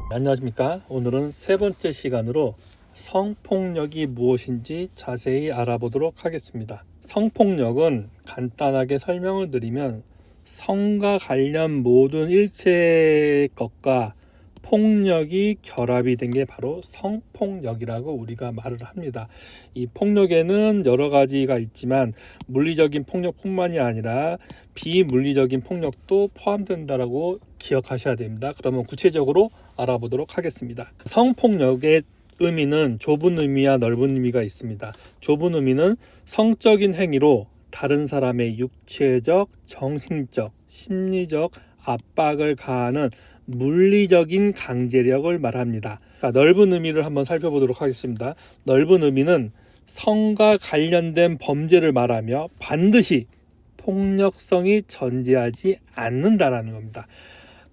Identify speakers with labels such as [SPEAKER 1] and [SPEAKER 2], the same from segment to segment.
[SPEAKER 1] 안녕하십니까. 오늘은 세 번째 시간으로 성폭력이 무엇인지 자세히 알아보도록 하겠습니다. 성폭력은 간단하게 설명을 드리면 성과 관련 모든 일체의 것과 폭력이 결합이 된 게 바로 성폭력이라고 우리가 말을 합니다. 이 폭력에는 여러 가지가 있지만 물리적인 폭력뿐만이 아니라 비물리적인 폭력도 포함된다라고 기억하셔야 됩니다. 그러면 구체적으로 알아보도록 하겠습니다. 성폭력의 의미는 좁은 의미와 넓은 의미가 있습니다. 좁은 의미는 성적인 행위로 다른 사람의 육체적, 정신적, 심리적 압박을 가하는 물리적인 강제력을 말합니다. 넓은 의미를 한번 살펴보도록 하겠습니다. 넓은 의미는 성과 관련된 범죄를 말하며 반드시 폭력성이 존재하지 않는다라는 겁니다.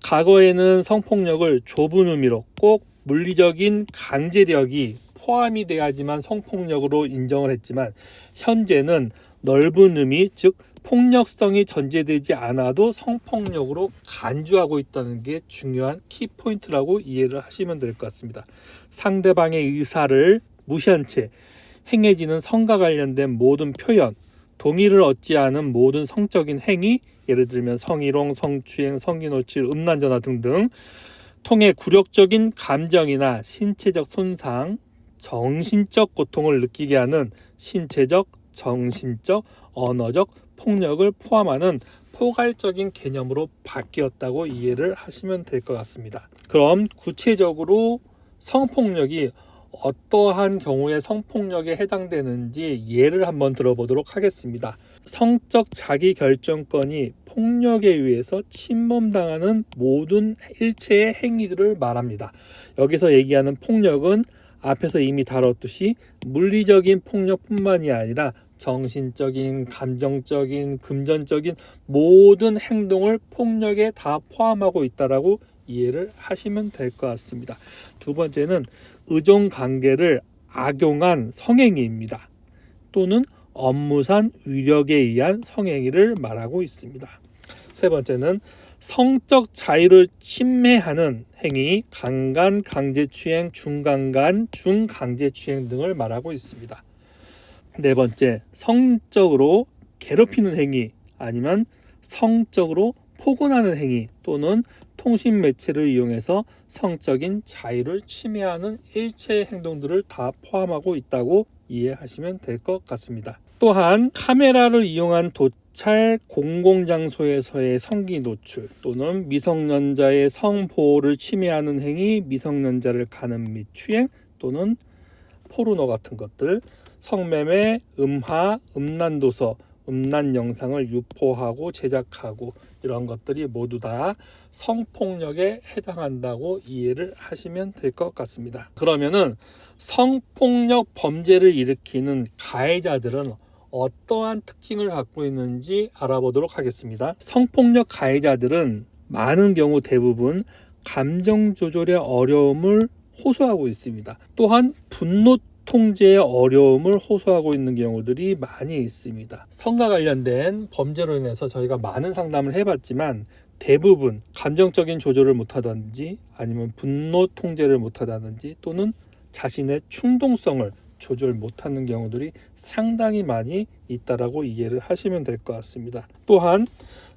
[SPEAKER 1] 과거에는 성폭력을 좁은 의미로 꼭 물리적인 강제력이 포함이 돼야지만 성폭력으로 인정을 했지만 현재는 넓은 의미, 즉 폭력성이 전제되지 않아도 성폭력으로 간주하고 있다는 게 중요한 키포인트라고 이해를 하시면 될 것 같습니다. 상대방의 의사를 무시한 채 행해지는 성과 관련된 모든 표현, 동의를 얻지 않은 모든 성적인 행위, 예를 들면 성희롱, 성추행, 성기노출, 음란전화 등등 통해 굴욕적인 감정이나 신체적 손상, 정신적 고통을 느끼게 하는 신체적, 정신적, 언어적 폭력을 포함하는 포괄적인 개념으로 바뀌었다고 이해를 하시면 될 것 같습니다. 그럼 구체적으로 성폭력이 어떠한 경우에 성폭력에 해당되는지 예를 한번 들어보도록 하겠습니다. 성적 자기결정권이 폭력에 의해서 침범당하는 모든 일체의 행위들을 말합니다. 여기서 얘기하는 폭력은 앞에서 이미 다뤘듯이 물리적인 폭력뿐만이 아니라 정신적인, 감정적인, 금전적인 모든 행동을 폭력에 다 포함하고 있다라고 이해를 하시면 될 것 같습니다. 두 번째는 의존관계를 악용한 성행위입니다. 또는 업무상 위력에 의한 성행위를 말하고 있습니다. 세 번째는 성적 자유를 침해하는 행위, 강간, 강제추행, 중강간, 중강제추행 등을 말하고 있습니다. 네 번째, 성적으로 괴롭히는 행위 아니면 성적으로 포근하는 행위 또는 통신 매체를 이용해서 성적인 자유를 침해하는 일체의 행동들을 다 포함하고 있다고 이해하시면 될 것 같습니다. 또한 카메라를 이용한 도찰, 공공장소에서의 성기 노출 또는 미성년자의 성보호를 침해하는 행위, 미성년자를 가늠 및 추행 또는 포르노 같은 것들, 성매매, 음하, 음란도서, 음란 영상을 유포하고 제작하고 이런 것들이 모두 다 성폭력에 해당한다고 이해를 하시면 될 것 같습니다. 그러면은 성폭력 범죄를 일으키는 가해자들은 어떠한 특징을 갖고 있는지 알아보도록 하겠습니다. 성폭력 가해자들은 많은 경우 대부분 감정 조절의 어려움을 호소하고 있습니다. 또한 분노 통제의 어려움을 호소하고 있는 경우들이 많이 있습니다. 성과 관련된 범죄로 인해서 저희가 많은 상담을 해봤지만 대부분 감정적인 조절을 못하든지 아니면 분노 통제를 못하다든지 또는 자신의 충동성을 조절 못하는 경우들이 상당히 많이 있다라고 이해를 하시면 될 것 같습니다. 또한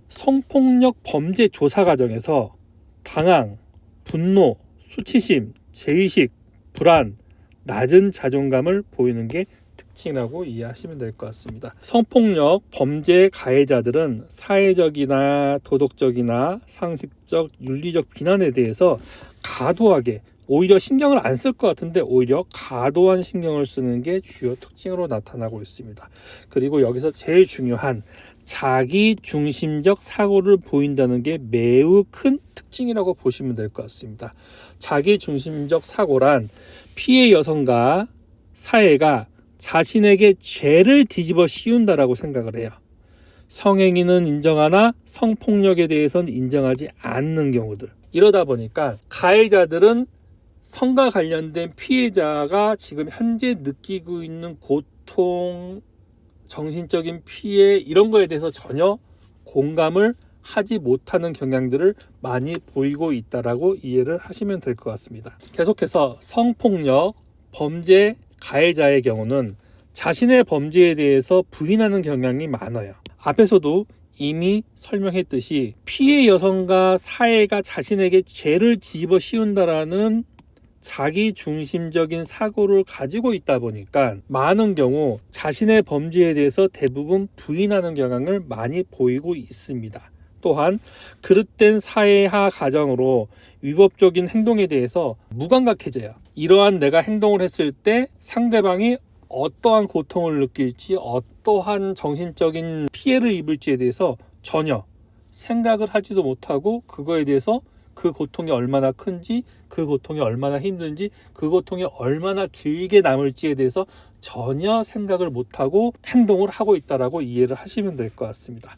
[SPEAKER 1] 성폭력 범죄 조사 과정에서 당황, 분노, 수치심, 죄의식, 불안, 낮은 자존감을 보이는 게 특징이라고 이해하시면 될 것 같습니다. 성폭력 범죄 가해자들은 사회적이나 도덕적이나 상식적, 윤리적 비난에 대해서 과도하게 오히려 신경을 안 쓸 것 같은데 오히려 과도한 신경을 쓰는 게 주요 특징으로 나타나고 있습니다. 그리고 여기서 제일 중요한 자기 중심적 사고를 보인다는 게 매우 큰 특징이라고 보시면 될 것 같습니다. 자기 중심적 사고란 피해 여성과 사회가 자신에게 죄를 뒤집어 씌운다라고 생각을 해요. 성행위는 인정하나 성폭력에 대해서는 인정하지 않는 경우들. 이러다 보니까 가해자들은 성과 관련된 피해자가 지금 현재 느끼고 있는 고통, 정신적인 피해 이런 거에 대해서 전혀 공감을 하지 못하는 경향들을 많이 보이고 있다라고 이해를 하시면 될 것 같습니다. 계속해서 성폭력 범죄 가해자의 경우는 자신의 범죄에 대해서 부인하는 경향이 많아요. 앞에서도 이미 설명했듯이 피해 여성과 사회가 자신에게 죄를 집어 씌운다라는 자기 중심적인 사고를 가지고 있다 보니까 많은 경우 자신의 범죄에 대해서 대부분 부인하는 경향을 많이 보이고 있습니다. 또한 그릇된 사회화 가정으로 위법적인 행동에 대해서 무감각해져요. 이러한 내가 행동을 했을 때 상대방이 어떠한 고통을 느낄지, 어떠한 정신적인 피해를 입을지에 대해서 전혀 생각을 하지도 못하고 그거에 대해서 그 고통이 얼마나 큰지, 그 고통이 얼마나 힘든지, 그 고통이 얼마나 길게 남을지에 대해서 전혀 생각을 못하고 행동을 하고 있다라고 이해를 하시면 될 것 같습니다.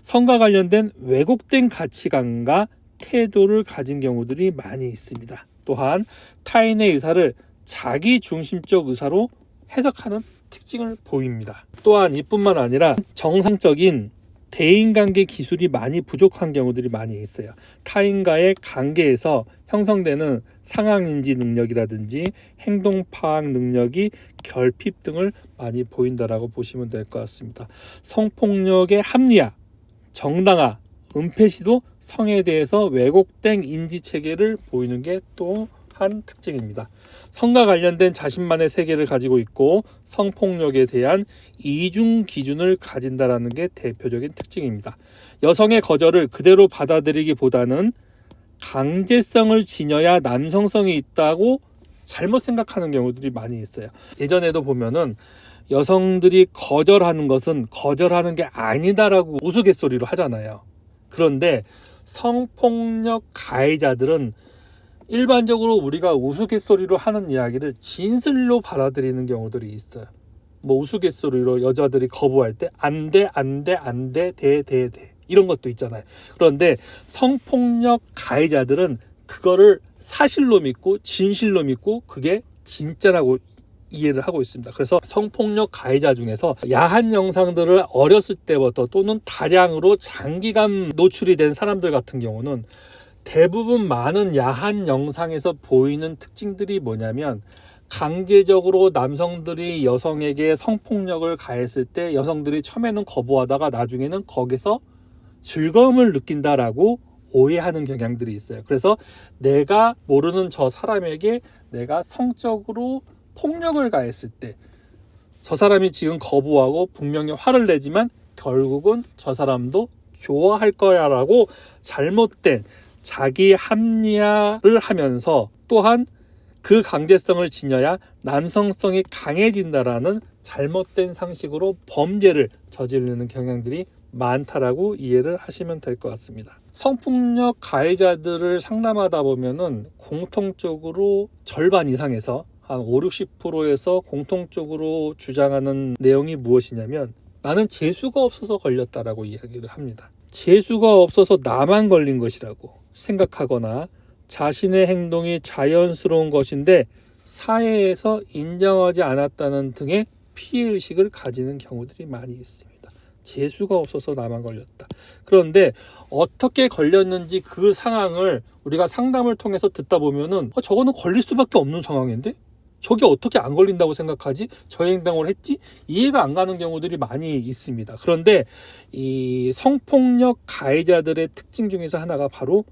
[SPEAKER 1] 성과 관련된 왜곡된 가치관과 태도를 가진 경우들이 많이 있습니다. 또한 타인의 의사를 자기 중심적 의사로 해석하는 특징을 보입니다. 또한 이뿐만 아니라 정상적인 대인관계 기술이 많이 부족한 경우들이 많이 있어요. 타인과의 관계에서 형성되는 상황인지 능력이라든지 행동 파악 능력이 결핍 등을 많이 보인다라고 보시면 될 것 같습니다. 성폭력의 합리화, 정당화, 은폐 시도 성에 대해서 왜곡된 인지체계를 보이는 게 또 한 특징입니다. 성과 관련된 자신만의 세계를 가지고 있고 성폭력에 대한 이중 기준을 가진다라는 게 대표적인 특징입니다. 여성의 거절을 그대로 받아들이기보다는 강제성을 지녀야 남성성이 있다고 잘못 생각하는 경우들이 많이 있어요. 예전에도 보면은 여성들이 거절하는 것은 거절하는 게 아니다라고 우스갯소리로 하잖아요. 그런데 성폭력 가해자들은 일반적으로 우리가 우스갯소리로 하는 이야기를 진실로 받아들이는 경우들이 있어요. 뭐 우스갯소리로 여자들이 거부할 때 안 돼, 안 돼, 안 돼, 돼, 돼, 돼 이런 것도 있잖아요. 그런데 성폭력 가해자들은 그거를 사실로 믿고 진실로 믿고 그게 진짜라고 이해를 하고 있습니다. 그래서 성폭력 가해자 중에서 야한 영상들을 어렸을 때부터 또는 다량으로 장기간 노출이 된 사람들 같은 경우는 대부분 많은 야한 영상에서 보이는 특징들이 뭐냐면 강제적으로 남성들이 여성에게 성폭력을 가했을 때 여성들이 처음에는 거부하다가 나중에는 거기서 즐거움을 느낀다라고 오해하는 경향들이 있어요. 그래서 내가 모르는 저 사람에게 내가 성적으로 폭력을 가했을 때 저 사람이 지금 거부하고 분명히 화를 내지만 결국은 저 사람도 좋아할 거야 라고 잘못된 자기 합리화를 하면서 또한 그 강제성을 지녀야 남성성이 강해진다라는 잘못된 상식으로 범죄를 저지르는 경향들이 많다라고 이해를 하시면 될 것 같습니다. 성폭력 가해자들을 상담하다 보면은 공통적으로 절반 이상에서 한 50-60%에서 공통적으로 주장하는 내용이 무엇이냐면 나는 재수가 없어서 걸렸다라고 이야기를 합니다. 재수가 없어서 나만 걸린 것이라고 생각하거나 자신의 행동이 자연스러운 것인데 사회에서 인정하지 않았다는 등의 피해의식을 가지는 경우들이 많이 있습니다. 재수가 없어서 나만 걸렸다. 그런데 어떻게 걸렸는지 그 상황을 우리가 상담을 통해서 듣다 보면은 저거는 걸릴 수밖에 없는 상황인데 저게 어떻게 안 걸린다고 생각하지? 저 행동을 했지? 이해가 안 가는 경우들이 많이 있습니다. 그런데 이 성폭력 가해자들의 특징 중에서 하나가 바로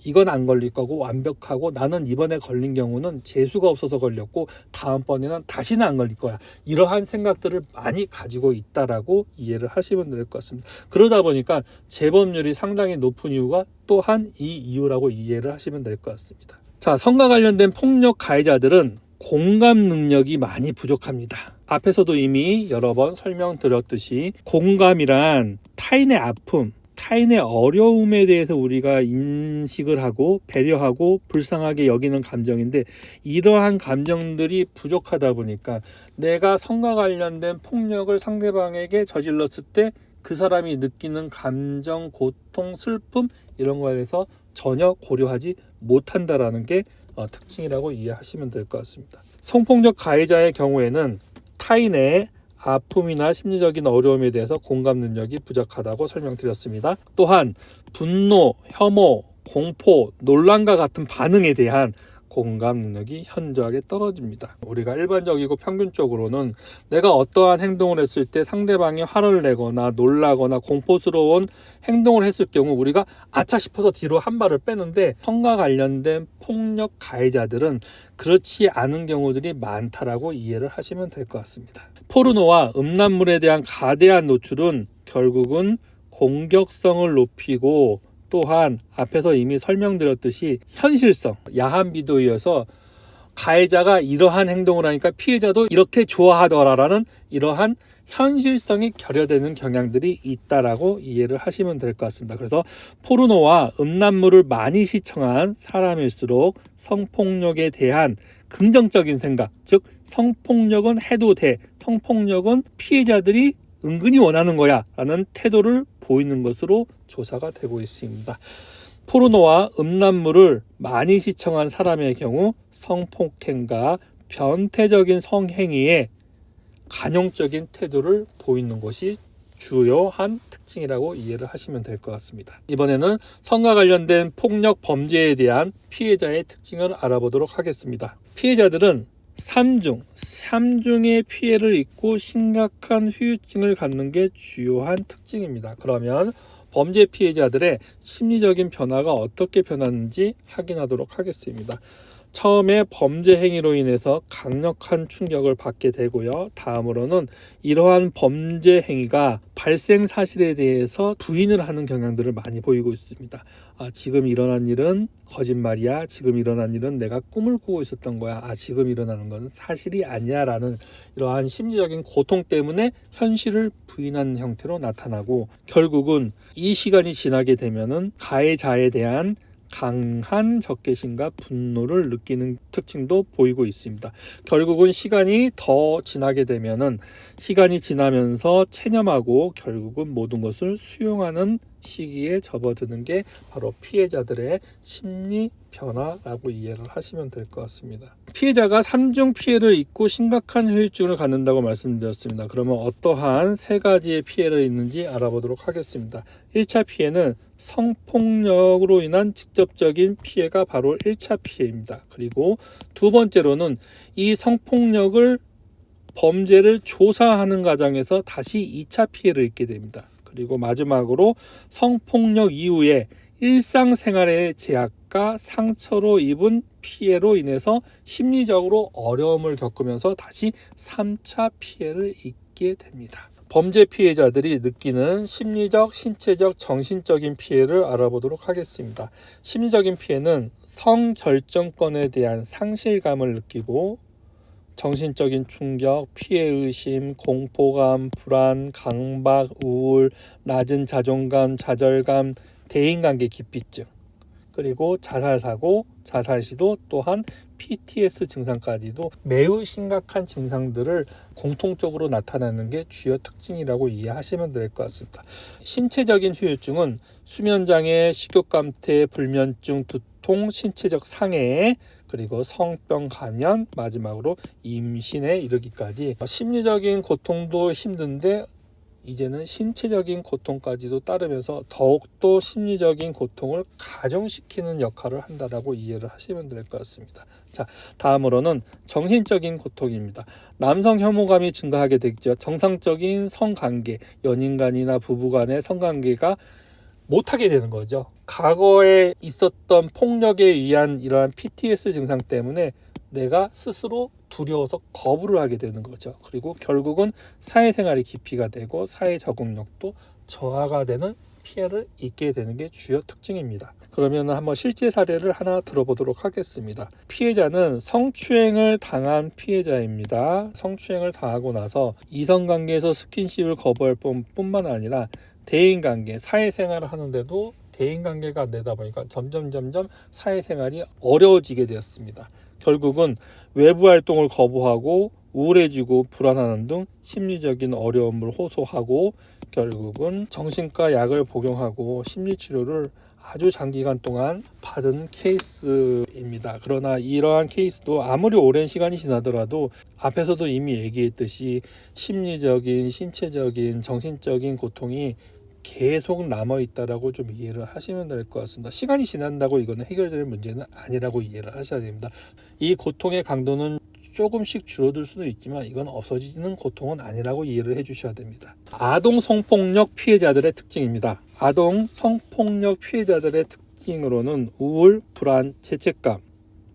[SPEAKER 1] 이건 안 걸릴 거고 완벽하고 나는 이번에 걸린 경우는 재수가 없어서 걸렸고 다음번에는 다시는 안 걸릴 거야. 이러한 생각들을 많이 가지고 있다라고 이해를 하시면 될 것 같습니다. 그러다 보니까 재범률이 상당히 높은 이유가 또한 이 이유라고 이해를 하시면 될 것 같습니다. 자, 성과 관련된 폭력 가해자들은 공감 능력이 많이 부족합니다. 앞에서도 이미 여러 번 설명드렸듯이 공감이란 타인의 아픔, 타인의 어려움에 대해서 우리가 인식을 하고 배려하고 불쌍하게 여기는 감정인데 이러한 감정들이 부족하다 보니까 내가 성과 관련된 폭력을 상대방에게 저질렀을 때 그 사람이 느끼는 감정, 고통, 슬픔 이런 거에 대해서 전혀 고려하지 못한다라는 게 특징이라고 이해하시면 될 것 같습니다. 성폭력 가해자의 경우에는 타인의 아픔이나 심리적인 어려움에 대해서 공감 능력이 부족하다고 설명드렸습니다. 또한 분노, 혐오, 공포, 논란과 같은 반응에 대한 공감 능력이 현저하게 떨어집니다. 우리가 일반적이고 평균적으로는 내가 어떠한 행동을 했을 때 상대방이 화를 내거나 놀라거나 공포스러운 행동을 했을 경우 우리가 아차 싶어서 뒤로 한 발을 빼는데, 성과 관련된 폭력 가해자들은 그렇지 않은 경우들이 많다라고 이해를 하시면 될 것 같습니다. 포르노와 음란물에 대한 가대한 노출은 결국은 공격성을 높이고, 또한 앞에서 이미 설명드렸듯이 현실성, 야한 비디오여서 가해자가 이러한 행동을 하니까 피해자도 이렇게 좋아하더라라는 이러한 현실성이 결여되는 경향들이 있다라고 이해를 하시면 될 것 같습니다. 그래서 포르노와 음란물을 많이 시청한 사람일수록 성폭력에 대한 긍정적인 생각, 즉 성폭력은 해도 돼, 성폭력은 피해자들이 은근히 원하는 거야 라는 태도를 보이는 것으로 조사가 되고 있습니다. 포르노와 음란물을 많이 시청한 사람의 경우 성폭행과 변태적인 성행위에 관용적인 태도를 보이는 것이 주요한 특징이라고 이해를 하시면 될 것 같습니다. 이번에는 성과 관련된 폭력 범죄에 대한 피해자의 특징을 알아보도록 하겠습니다. 피해자들은 3중의 피해를 입고 심각한 후유증을 갖는 게 주요한 특징입니다. 그러면 범죄 피해자들의 심리적인 변화가 어떻게 변하는지 확인하도록 하겠습니다. 처음에 범죄 행위로 인해서 강력한 충격을 받게 되고요. 다음으로는 이러한 범죄 행위가 발생 사실에 대해서 부인을 하는 경향들을 많이 보이고 있습니다. 지금 일어난 일은 거짓말이야. 지금 일어난 일은 내가 꿈을 꾸고 있었던 거야. 지금 일어나는 건 사실이 아니야 라는 이러한 심리적인 고통 때문에 현실을 부인하는 형태로 나타나고, 결국은 이 시간이 지나게 되면은 가해자에 대한 강한 적개심과 분노를 느끼는 특징도 보이고 있습니다. 결국은 시간이 더 지나게 되면은 시간이 지나면서 체념하고 결국은 모든 것을 수용하는 시기에 접어드는 게 바로 피해자들의 심리 변화라고 이해를 하시면 될 것 같습니다. 피해자가 3중 피해를 입고 심각한 후유증을 갖는다고 말씀드렸습니다. 그러면 어떠한 세 가지의 피해를 입는지 알아보도록 하겠습니다. 1차 피해는 성폭력으로 인한 직접적인 피해가 바로 1차 피해입니다. 그리고 두 번째로는 이 성폭력을 범죄를 조사하는 과정에서 다시 2차 피해를 입게 됩니다. 그리고 마지막으로 성폭력 이후에 일상생활의 제약과 상처로 입은 피해로 인해서 심리적으로 어려움을 겪으면서 다시 3차 피해를 입게 됩니다. 범죄 피해자들이 느끼는 심리적, 신체적, 정신적인 피해를 알아보도록 하겠습니다. 심리적인 피해는 성결정권에 대한 상실감을 느끼고, 정신적인 충격, 피해의심, 공포감, 불안, 강박, 우울, 낮은 자존감, 좌절감, 대인관계 기피증, 그리고 자살사고, 자살시도, 또한 PTS 증상까지도 매우 심각한 증상들을 공통적으로 나타내는 게 주요 특징이라고 이해하시면 될 것 같습니다. 신체적인 후유증은 수면장애, 식욕감퇴, 불면증, 두통, 신체적 상해, 그리고 성병 감염, 마지막으로 임신에 이르기까지 심리적인 고통도 힘든데 이제는 신체적인 고통까지도 따르면서 더욱더 심리적인 고통을 가중시키는 역할을 한다라고 이해를 하시면 될 것 같습니다. 자, 다음으로는 정신적인 고통입니다. 남성 혐오감이 증가하게 되죠. 정상적인 성관계, 연인 간이나 부부 간의 성관계가 못하게 되는 거죠. 과거에 있었던 폭력에 의한 이러한 PTS 증상 때문에 내가 스스로 두려워서 거부를 하게 되는 거죠. 그리고 결국은 사회생활이 기피가 되고 사회 적응력도 저하가 되는 피해를 입게 되는 게 주요 특징입니다. 그러면 한번 실제 사례를 하나 들어보도록 하겠습니다. 피해자는 성추행을 당한 피해자입니다. 성추행을 당하고 나서 이성관계에서 스킨십을 거부할 뿐만 아니라 대인관계, 사회생활을 하는데도 대인관계가 안 되다 보니까 점점 사회생활이 어려워지게 되었습니다. 결국은 외부 활동을 거부하고 우울해지고 불안하는 등 심리적인 어려움을 호소하고, 결국은 정신과 약을 복용하고 심리치료를 아주 장기간 동안 받은 케이스입니다. 그러나 이러한 케이스도 아무리 오랜 시간이 지나더라도 앞에서도 이미 얘기했듯이 심리적인, 신체적인, 정신적인 고통이 계속 남아있다라고 좀 이해를 하시면 될 것 같습니다. 시간이 지난다고 이거는 해결될 문제는 아니라고 이해를 하셔야 됩니다. 이 고통의 강도는 조금씩 줄어들 수도 있지만 이건 없어지는 고통은 아니라고 이해를 해주셔야 됩니다. 아동 성폭력 피해자들의 특징입니다. 아동 성폭력 피해자들의 특징으로는 우울, 불안, 죄책감,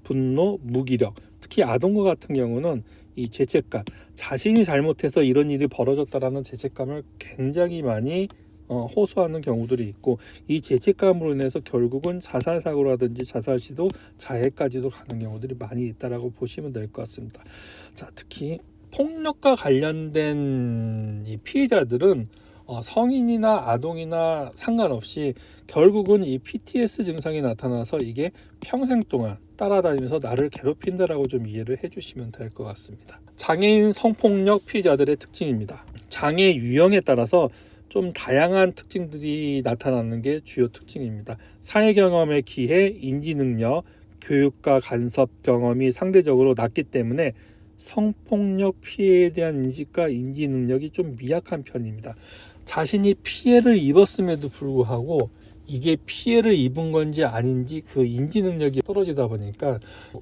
[SPEAKER 1] 분노, 무기력, 특히 아동과 같은 경우는 이 죄책감, 자신이 잘못해서 이런 일이 벌어졌다라는 죄책감을 굉장히 많이 호소하는 경우들이 있고, 이 죄책감으로 인해서 결국은 자살 사고라든지 자살 시도, 자해까지도 가는 경우들이 많이 있다라고 보시면 될 것 같습니다. 자, 특히 폭력과 관련된 이 피해자들은 성인이나 아동이나 상관없이 결국은 이 PTS 증상이 나타나서 이게 평생 동안 따라다니면서 나를 괴롭힌다라고 좀 이해를 해주시면 될 것 같습니다. 장애인 성폭력 피해자들의 특징입니다. 장애 유형에 따라서 좀 다양한 특징들이 나타나는 게 주요 특징입니다. 사회 경험에 기해 인지 능력, 교육과 간섭 경험이 상대적으로 낮기 때문에 성폭력 피해에 대한 인식과 인지 능력이 좀 미약한 편입니다. 자신이 피해를 입었음에도 불구하고 이게 피해를 입은 건지 아닌지 그 인지 능력이 떨어지다 보니까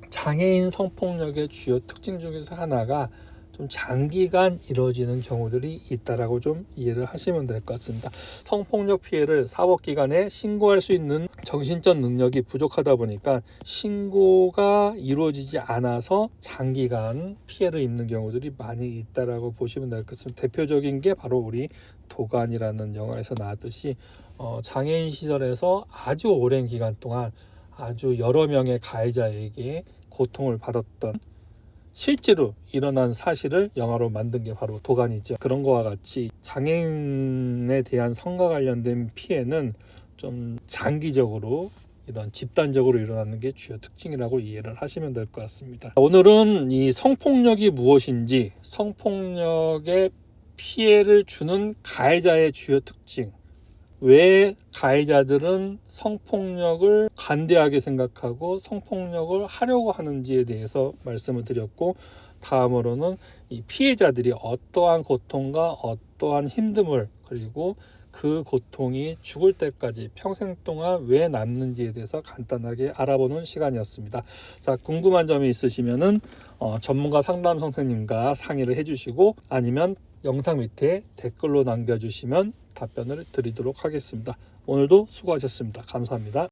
[SPEAKER 1] 장애인 성폭력의 주요 특징 중에서 하나가 좀 장기간 이루어지는 경우들이 있다라고 좀 이해를 하시면 될 것 같습니다. 성폭력 피해를 사법기관에 신고할 수 있는 정신적 능력이 부족하다 보니까 신고가 이루어지지 않아서 장기간 피해를 입는 경우들이 많이 있다라고 보시면 될 것 같습니다. 대표적인 게 바로 우리 도간이라는 영화에서 나왔듯이 장애인 시절에서 아주 오랜 기간 동안 아주 여러 명의 가해자에게 고통을 받았던, 실제로 일어난 사실을 영화로 만든 게 바로 도간이죠. 그런 거와 같이 장애인에 대한 성과 관련된 피해는 좀 장기적으로 이런 집단적으로 일어나는 게 주요 특징이라고 이해를 하시면 될 것 같습니다. 오늘은 이 성폭력이 무엇인지, 성폭력의 피해를 주는 가해자의 주요 특징, 왜 가해자들은 성폭력을 관대하게 생각하고 성폭력을 하려고 하는지에 대해서 말씀을 드렸고, 다음으로는 이 피해자들이 어떠한 고통과 어떠한 힘듦을, 그리고 그 고통이 죽을 때까지 평생 동안 왜 남는지에 대해서 간단하게 알아보는 시간이었습니다. 자, 궁금한 점이 있으시면은 전문가 상담 선생님과 상의를 해주시고, 아니면 영상 밑에 댓글로 남겨주시면 답변을 드리도록 하겠습니다. 오늘도 수고하셨습니다. 감사합니다.